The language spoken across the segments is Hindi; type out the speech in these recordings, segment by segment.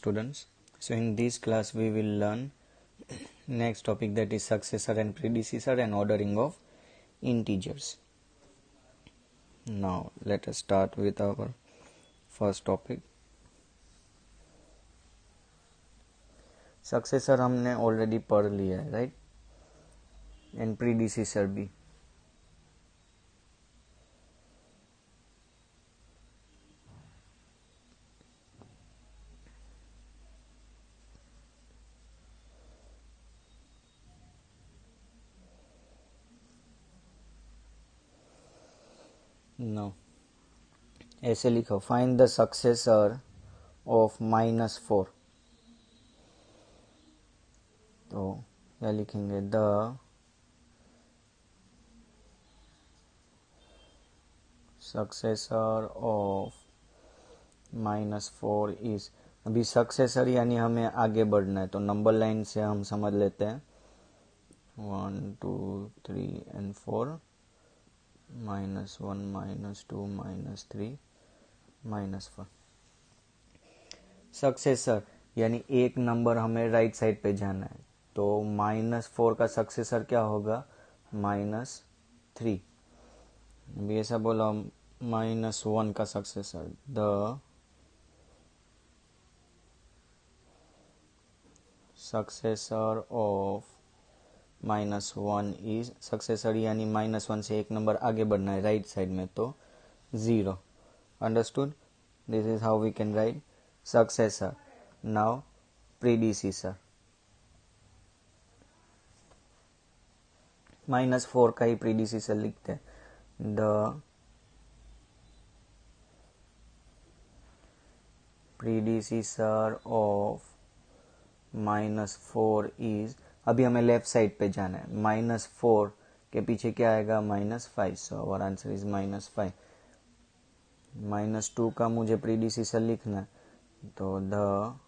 students. So in this class we will learn next topic, that is successor and predecessor and ordering of integers. Now let us start with our first topic. Successor हमने already पढ़ लिया है, right? And predecessor भी. No. ऐसे लिखो, find the successor of -4. तो क्या लिखेंगे, the successor of -4 is. अभी सक्सेसर यानी हमें आगे बढ़ना है, तो नंबर लाइन से हम समझ लेते हैं 1 2 3 and 4 -1 -2 -3 -4. सक्सेसर यानी एक नंबर हमें राइट साइड पे जाना है, तो -4 का सक्सेसर क्या होगा, -3. अभी ऐसा बोला -1 का successor, the successor of -1 is. Successor यानी -1 से एक नंबर आगे बढ़ना है राइट साइड में, तो 0. Understood? This is how we can write successor. Now predecessor. -4 का ही प्रीडिसीसर लिखते हैं, द प्रीडिसीसर ऑफ -4 इज. अभी हमें लेफ्ट साइड पे जाना है, -4 के पीछे क्या आएगा, -5. सो आवर आंसर इज -5. -2 का मुझे प्रीडिसीसर लिखना है, तो the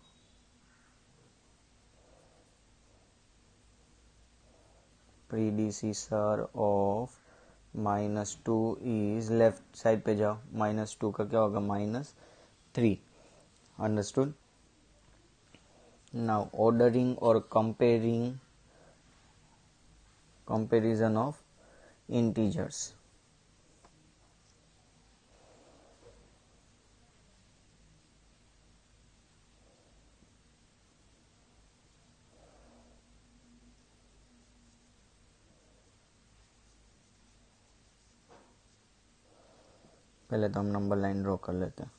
predecessor of -2 is. Left side पे जाओ, -2 का क्या होगा, -3. अंडरस्टूड? नाउ ऑर्डरिंग और comparison of integers. पहले तो हम नंबर लाइन ड्रॉ कर लेते हैं.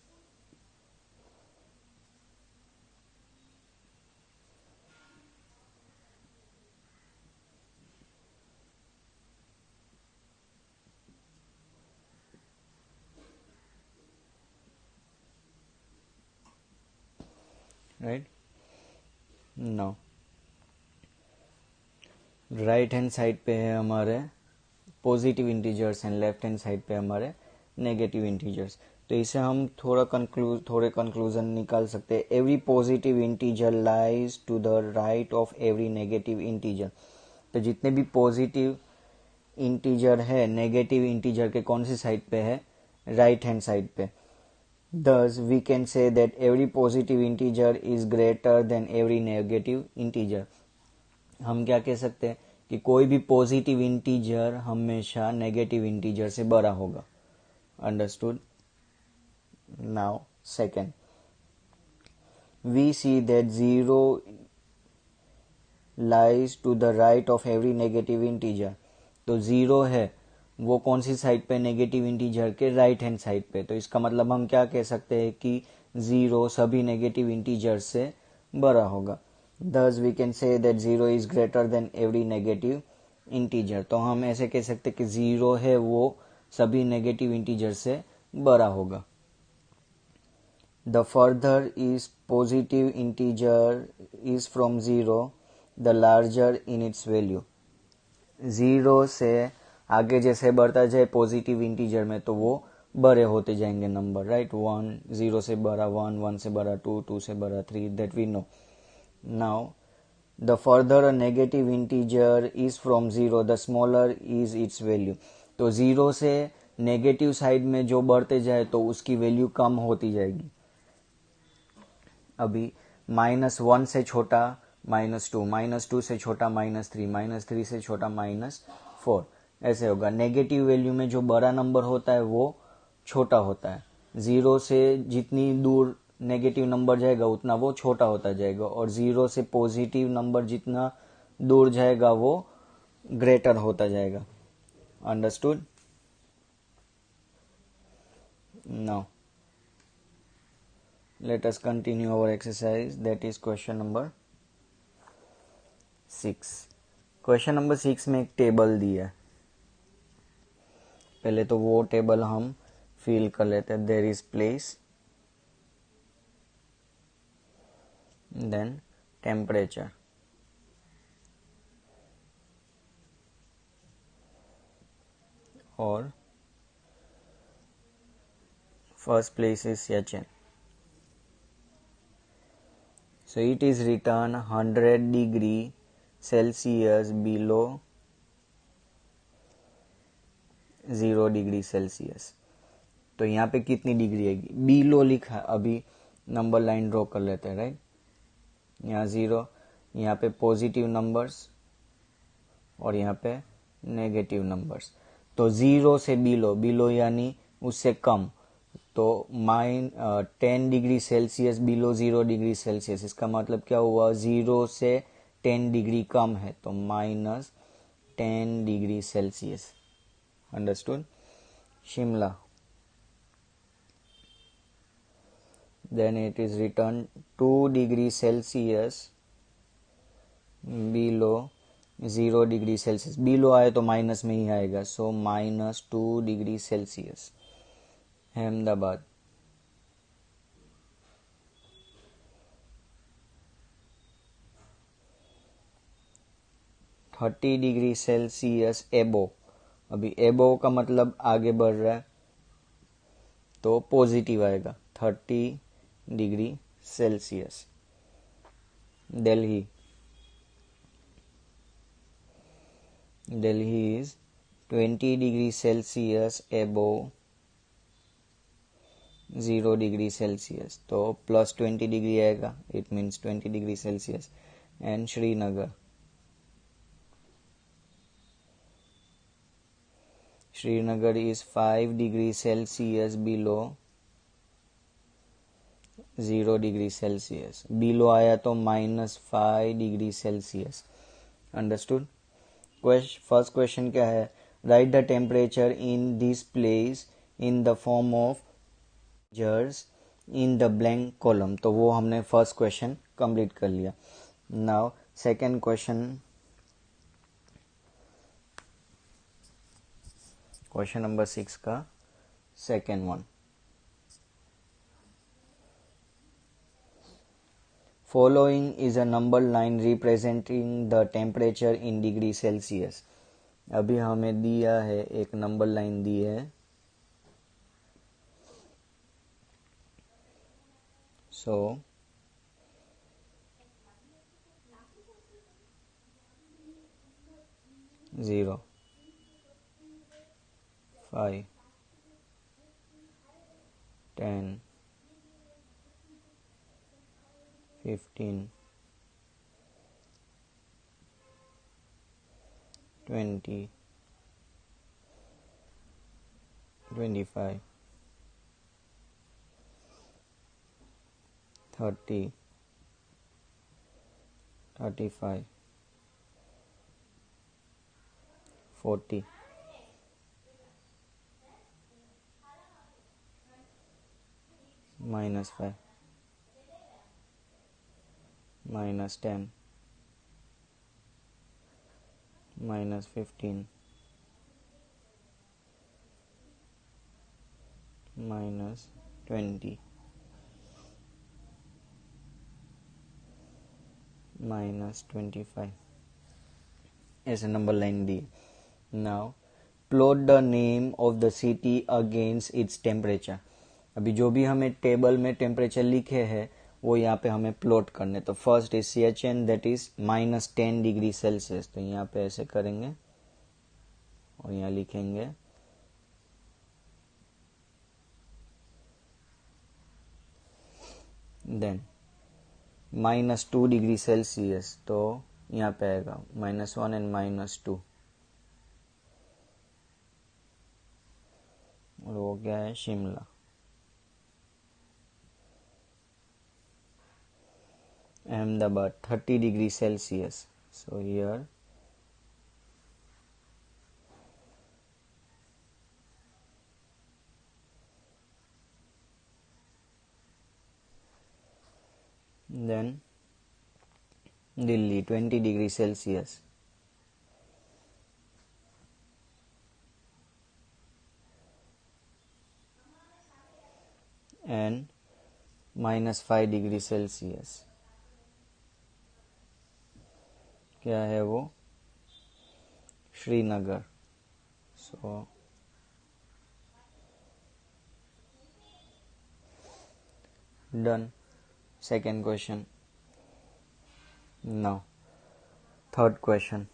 Right. Now right hand side पे है हमारे positive integers and left hand side पे हमारे नेगेटिव इंटीजर्स. तो इसे हम थोड़े कंक्लूजन निकाल सकते हैं. Every positive integer lies to the right of every negative integer. तो जितने भी पॉजिटिव इंटीजर है नेगेटिव इंटीजर के कौन सी साइड पे है, राइट हैंड साइड पे. Thus, we can say that every positive integer is greater than every negative integer. हम क्या कह सकते हैं कि कोई भी पॉजिटिव इंटीजर हमेशा नेगेटिव इंटीजर से बड़ा होगा. Understood? Now second, we see that 0 lies to the right of every negative integer. तो 0 है वो कौन सी साइड पे, नेगेटिव इंटीजर के राइट हैंड साइड पे. तो इसका मतलब हम क्या कह सकते हैं कि 0 सभी नेगेटिव इंटीजर से बड़ा होगा. Thus we can say that 0 is greater than every negative integer. तो हम ऐसे कह सकते हैं कि 0 है वो सभी नेगेटिव इंटीजर से बड़ा होगा. The further is positive integer is from 0, the larger in its value. 0 से आगे जैसे बढ़ता जाए पॉजिटिव इंटीजर में, तो वो बड़े होते जाएंगे नंबर. राइट. 1 0 से बड़ा 1, 1 से बड़ा 2, 2 से बड़ा 3, that we know. Now the further a negative integer is from 0, the smaller is its value. तो 0 से नेगेटिव साइड में जो बढ़ते जाए तो उसकी वैल्यू कम होती जाएगी. अभी -1 से छोटा -2, -2 से छोटा -3, -3 से छोटा -4, ऐसे होगा। नेगेटिव वैल्यू में जो बड़ा नंबर होता है वो छोटा होता है। 0 से जितनी दूर नेगेटिव नंबर जाएगा उतना वो छोटा होता जाएगा, और 0 से पॉजिटिव नंबर जितना दूर जाएगा वो ग्रेटर होता जाएगा। Understood? Now let us continue our exercise, that is question number 6। Question number 6 में एक टेबल दिया है, पहले तो वो टेबल हम फिल कर लेते हैं। There is place, then temperature, और first place is Sachin। So it is written 100 degree Celsius below 0 degree Celsius. तो यहाँ पे कितनी डिग्री आएगी? बिलो लिखा है, अभी नंबर लाइन ड्रॉ कर लेते हैं, राइट। यहाँ 0, यहाँ पे पॉजिटिव नंबर्स और यहाँ पे नेगेटिव नंबर्स। तो 0 से बिलो यानी उससे कम, तो 10 degree Celsius below 0 degree Celsius, इसका मतलब क्या हुआ? 0 से 10 डिग्री कम है तो -10 degree Celsius. Understood? Shimla, then it is written 2 degree Celsius below 0 degree Celsius. Below आए तो माइनस में ही आएगा, सो -2 degree Celsius. Ahmedabad, -30 degree Celsius एबो। अभी एबो का मतलब आगे बढ़ रहा है तो पॉजिटिव आएगा, 30 degree Celsius. Delhi, Delhi is 20 degree Celsius above 0 degree Celsius, तो +20 डिग्री आएगा, it means 20 degree Celsius. And Srinagar, Srinagar is 5 degree Celsius below 0 degree Celsius. Below आया तो -5 degree Celsius. Understood? First question क्या है? Write the temperature in this place in the form of integers in the blank column. तो वो हमने फर्स्ट क्वेश्चन कंप्लीट कर लिया। नाउ सेकेंड क्वेश्चन नंबर 6 का second one. Following is a number line representing the temperature in degree Celsius. अभी हमें दिया है, एक नंबर लाइन दी है, सो 0, 5, 10, 15, 20, 25, 30, 35, 40, -5, -10, -15, -20, -25, ऐसे number line the. Now plot the name of the city against its temperature. अभी जो भी हमें टेबल में टेम्परेचर लिखे हैं वो यहाँ पे हमें प्लॉट करने। तो first is Siachen, that is -10 degree Celsius. तो यहाँ पे ऐसे करेंगे और यहाँ लिखेंगे देन -2 डिग्री सेल्सियस, तो यहाँ पे आएगा -1 एंड -2, और वो क्या है, Shimla. Ahmedabad 30 degree Celsius, so here then Delhi 20 degree Celsius, and -5 degree Celsius, क्या है वो, Srinagar. So done. Second question. Now third question.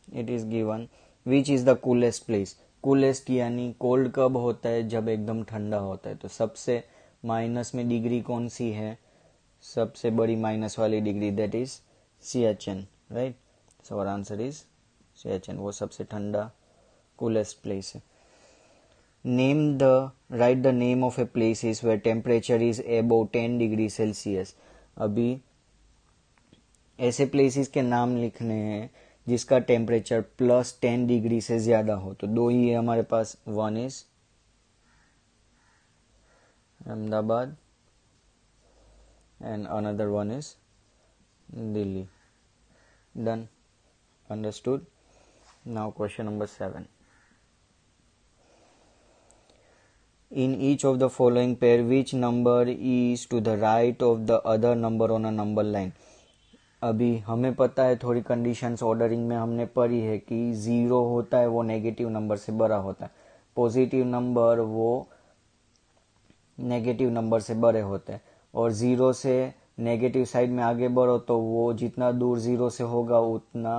It is given which is the coolest place. Coolest यानी कोल्ड कब होता है, जब एकदम ठंडा होता है। तो सबसे माइनस में डिग्री कौन सी है, सबसे बड़ी माइनस वाली degree, that is Siachen, right. So our answer is Siachen, वो सबसे ठंडा कूलेस्ट प्लेस है। Name the right the name of a place is where temperature is above 10 degree Celsius. अभी ऐसे प्लेसेस के नाम लिखने हैं जिसका टेम्परेचर +10 डिग्री से ज्यादा हो। तो दो ही है हमारे पास, one is Ahmedabad and another one is Delhi. Done, understood. Now question number 7। In each of the following pair, which number is to the right of the other number on a number line? अभी हमें पता है, थोड़ी कंडीशंस ऑर्डरिंग में हमने पढ़ी है कि 0 होता है वो नेगेटिव नंबर से बड़ा होता है, पॉजिटिव नंबर वो नेगेटिव नंबर से बड़े होते हैं, और 0 से नेगेटिव साइड में आगे बढ़ो तो वो जितना दूर 0 से होगा उतना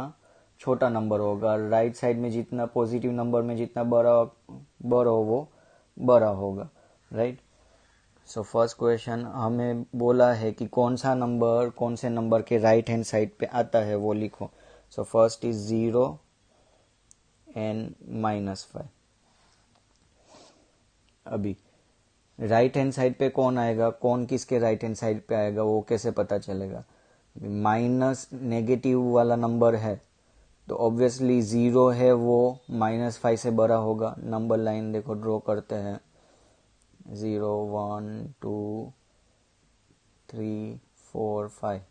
छोटा नंबर होगा, राइट साइड में जितना पॉजिटिव नंबर में जितना बड़ा वो बड़ा होगा, राइट। सो फर्स्ट क्वेश्चन हमें बोला है कि कौन सा नंबर कौन से नंबर के राइट हैंड साइड पे आता है वो लिखो। So first is 0 and -5। अभी राइट हैंड साइड पे कौन आएगा, कौन किसके राइट हैंड साइड पे आएगा वो कैसे पता चलेगा। माइनस नेगेटिव वाला नंबर है तो ऑब्वियसली 0 है वो -5 से बड़ा होगा। नंबर लाइन देखो ड्रॉ करते हैं, 0 1 2 3 4 5,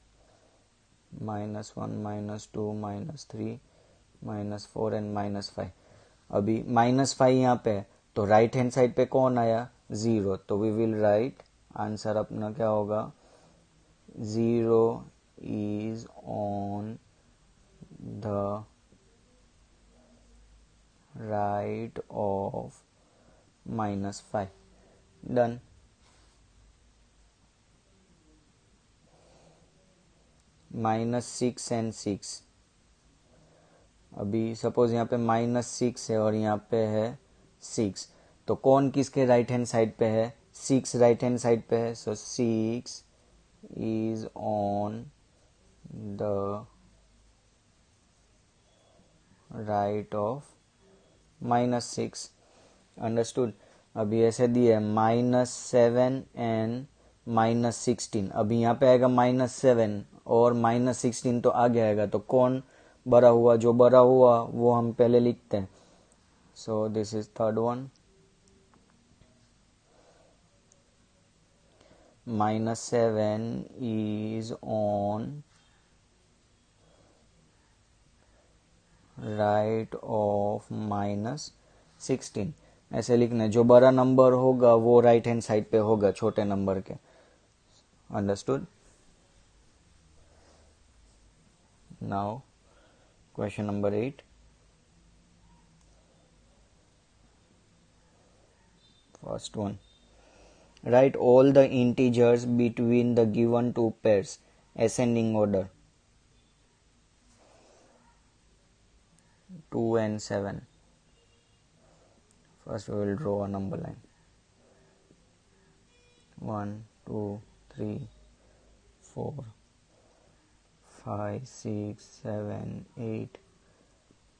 -1 -2 -3 -4 एंड -5। अभी -5 यहाँ पे है तो राइट हैंड साइड पे कौन आया, 0, तो वी विल राइट आंसर अपना क्या होगा, 0 is on the right of -5। Done. -6 and 6। अभी सपोज यहाँ पे -6 है और यहाँ पे है 6, तो कौन किसके राइट हैंड साइड पे है, 6 राइट हैंड साइड पे है। सो 6 is on the right of -6, understood. अभी ऐसे दिए -7 एंड -16। अभी यहाँ पे आएगा -7 और -16 तो आगे आएगा, तो कौन बड़ा हुआ, जो बड़ा हुआ वो हम पहले लिखते हैं। So this is third one, -7 is on right of -16। ऐसे लिखना है, जो बड़ा नंबर होगा वो राइट हैंड साइड पे होगा छोटे नंबर के, understood. Now question number 8। First one, write all the integers between the given two pairs, ascending order, 2 and 7. First we will draw a number line. 1, 2, 3, 4, 5, 6, 7, 8,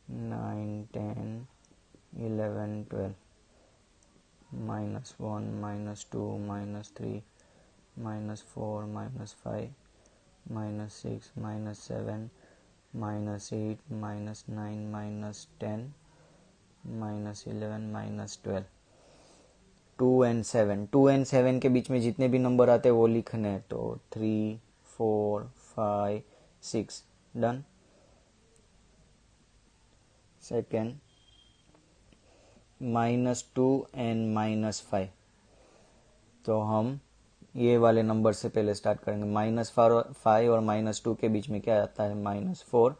9, 10, 11, 12. -1, -2, -3, -4, -5, -6, -7, -8, -9, -10, -11, -12. 2 and 7. 2 and 7 के बीच में जितने भी नंबर आते हैं वो लिखने हैं. तो 3, 4, 5, 6. डन. Second -2 and -5. तो हम ये वाले नंबर से पहले स्टार्ट करेंगे. -5 और -2 के बीच में क्या आता है? -4,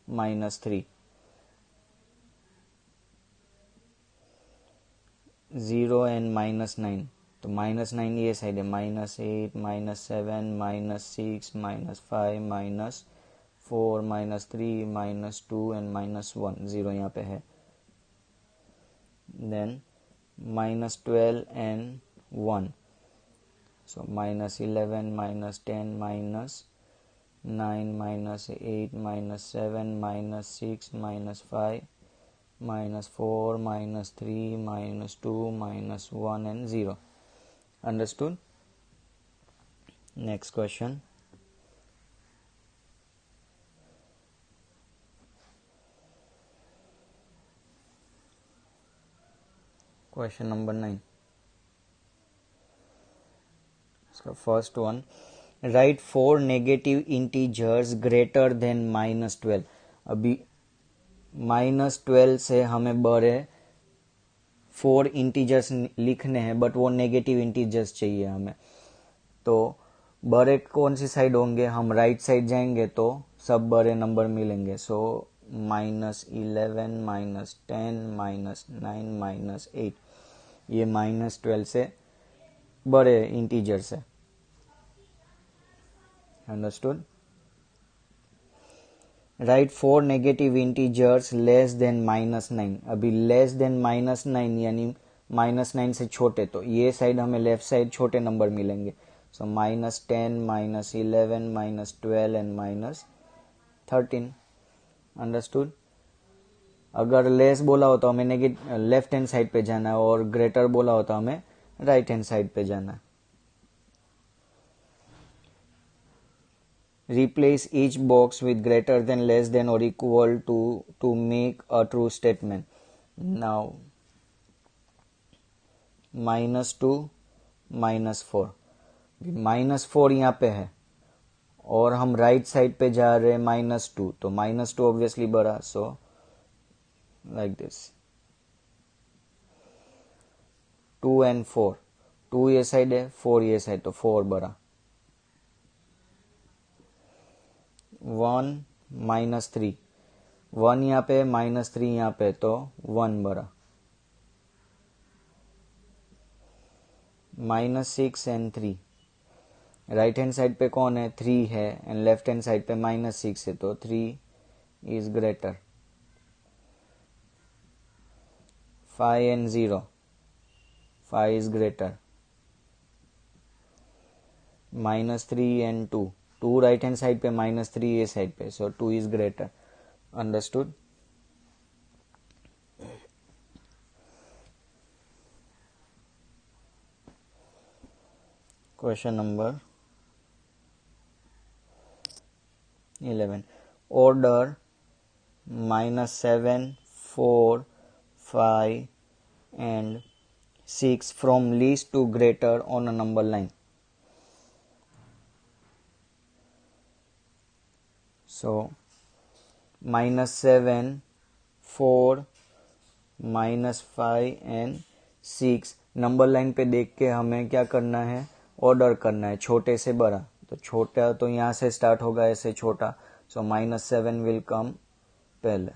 -3. 0 एंड -9. तो -9 ये साइड है. -8, -7, -6, -5, -4, -3, -2 एंड -1. 0 यहाँ पे है. Then -12 and 1. So -11, -10, -9, -8, -7, -6, -5, -4, -3, -2, -1 and 0. Understood? Next question. Question number 9. So first one, write 4 negative integers greater than -12. अभी -12 से हमें बड़े 4 इंटीजर्स लिखने हैं, बट वो नेगेटिव इंटीजर्स चाहिए हमें. तो बड़े कौन सी साइड होंगे? हम राइट साइड जाएंगे तो सब बड़े नंबर मिलेंगे. सो -11, -10, -9, -8. ये -12 से बड़े इंटीजर्स है. Understood? Right 4 negative integers less than -9. अभी लेस देन -9 यानी -9 से छोटे. तो ये साइड हमें लेफ्ट साइड छोटे नंबर मिलेंगे. सो -10, -11, -12 एंड -13. अंडरस्टूड? अगर लेस बोला हो तो हमें लेफ्ट हैंड साइड पे जाना है, और ग्रेटर बोला हो तो हमें राइट हैंड साइड पे जाना है. Replace each box with greater than, less than or equal to make a true statement. Now -2, -4. -4 यहाँ पे है और हम राइट साइड पे जा रहे हैं -2. तो -2 ऑब्वियसली बड़ा. So like this. 2 and 4. 2 ये साइड है, 4 ये साइड. तो 4 बड़ा. 1, -3. 1 यहाँ पे, -3 यहाँ पे. तो 1 बड़ा. -6 and 3. राइट हैंड साइड पे कौन है? 3 है. एंड लेफ्ट हैंड साइड पे -6 है. तो 3 is greater. 5 and 0. 5 is greater. -3 and 2. 2 right hand side पे, -3 ये साइड पे. सो 2 is greater. Understood? Question number 11. Order -7, 4, 5 and 6 from least to greater on a number line. So -7, 4, -5 and 6 number line पे देख के हमें क्या करना है? ऑर्डर करना है छोटे से बड़ा. तो छोटा तो यहाँ से स्टार्ट होगा, ऐसे छोटा. सो -7 विल कम पहले.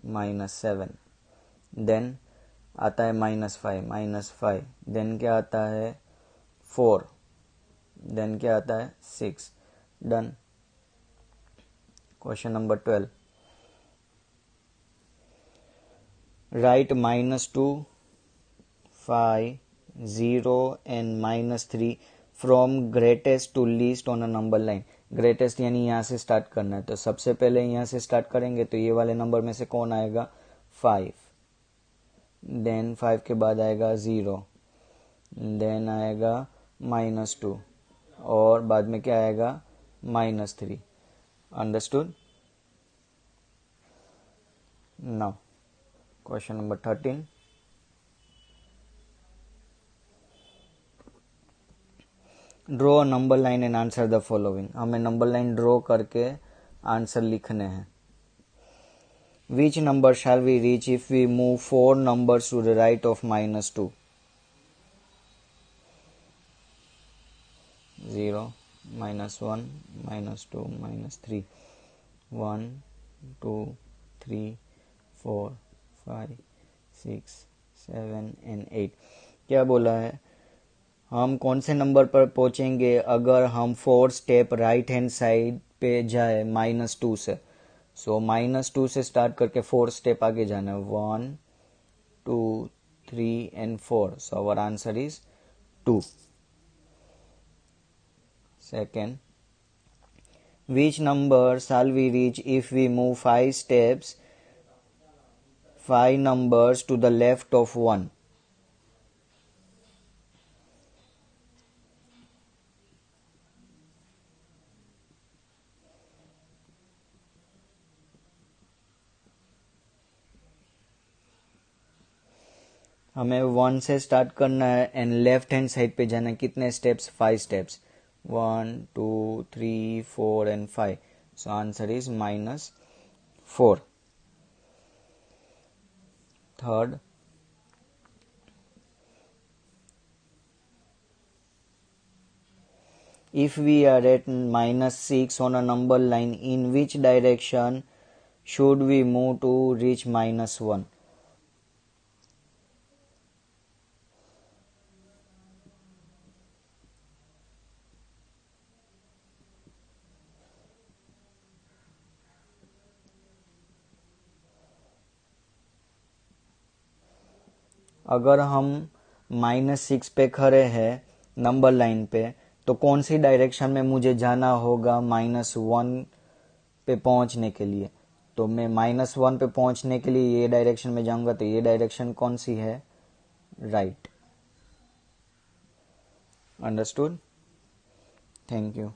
-7. देन आता है -5. देन क्या आता है? 4. देन क्या आता है? 6. Done. Question number 12. Right -2, 5, 0 and -3 from greatest to least on a number line. Greatest यानी यहाँ से स्टार्ट करना है, तो सबसे पहले यहाँ से स्टार्ट करेंगे तो ये वाले नंबर में से कौन आएगा? 5, देन 5 के बाद आएगा 0, देन आएगा -2 और बाद में क्या आएगा? -3। Understood? Now question number 13। Draw a number line and answer the following. हमें नंबर लाइन ड्रॉ करके आंसर लिखने हैं। Which number shall we reach if we move 4 numbers to the right of -2? 0, -1, -2, -3, 1, 2, 3, 4, 5, 6, 7 and 8। क्या बोला है? हम कौन से नंबर पर पहुंचेंगे अगर हम 4 स्टेप राइट हैंड साइड पे जाए -2 से? सो -2 से स्टार्ट करके 4 स्टेप आगे जाना है, 1, 2, 3 and 4। So our answer is 2। Second, which number shall we reach if we move 5 steps 5 numbers to the left of 1? हमें 1 से स्टार्ट करना है एंड लेफ्ट हैंड साइड पे जाना है। कितने steps? 5 steps, 1, 2, 3, 4 and 5। So answer is -4। Third, if we are at -6 on a number line, in which direction should we move to reach -1? अगर हम -6 पे खड़े हैं नंबर लाइन पे, तो कौन सी डायरेक्शन में मुझे जाना होगा -1 पे पहुंचने के लिए? तो मैं -1 पे पहुंचने के लिए ये डायरेक्शन में जाऊंगा, तो ये डायरेक्शन कौन सी है? राइट। अंडरस्टूड? Thank you.